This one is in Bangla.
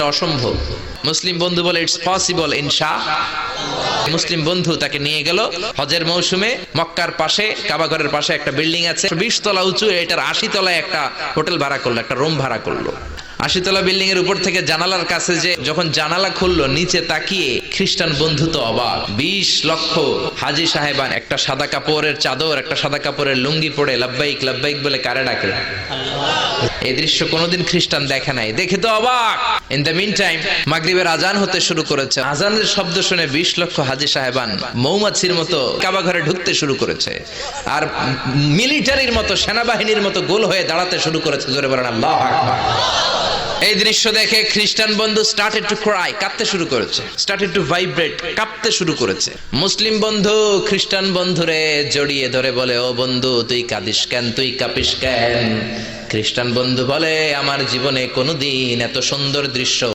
অসম্ভব। মুসলিম বন্ধু বলে ইটস পসিবল ইনশাআল্লাহ। মুসলিম বন্ধু তাকে নিয়ে গেল হজের মৌসুমে মক্কার পাশে, কাবা ঘরের পাশে একটা বিল্ডিং আছে 20 তলা উঁচু, এটার 80 তলায় একটা হোটেল ভাড়া করলো, একটা রুম ভাড়া করলো। 80 তলা বিল্ডিং এর উপর থেকে জানালার কাছে যে যখন জানালা খুললো, নিচে তাকিয়ে খ্রিস্টান বন্ধু তো অবাক। 20 লক্ষ হাজী সাহেবান একটা সাদা কাপড়ের চাদর, একটা সাদা কাপড়ের লুঙ্গি পরে লাব্বাইক লাব্বাইক বলে কারে ডাকে। এই দৃশ্য কোনোদিন খ্রিস্টান দেখে নাই, দেখে তো অবাক। ইন দ্য মিন টাইম মাগরিবের আজান হতে শুরু করেছে। আজানের শব্দ শুনে 20 লক্ষ হাজী সাহেবান মৌমাছির মতো কাবা ঘরে ঢুকতে শুরু করেছে, আর মিলিটারির মতো, সেনাবাহিনীর মতো গোল হয়ে দাঁড়াতে শুরু করেছে। জোরে বলেন আল্লাহু আকবার। এই দৃশ্য দেখে খ্রিস্টান বন্ধু স্টার্টেড টু ক্রাই, কাঁদতে শুরু করেছে, স্টার্টেড টু ভাইব্রেট, কাঁপতে শুরু করেছে। মুসলিম বন্ধু খ্রিস্টান বন্ধুরে জড়িয়ে ধরে বলে, ও বন্ধু তুই কাঁদিস কেন, তুই কাঁপিস কেন? খ্রিস্টান বন্ধু বলে, আমার জীবনে কোনোদিন এত সুন্দর দৃশ্য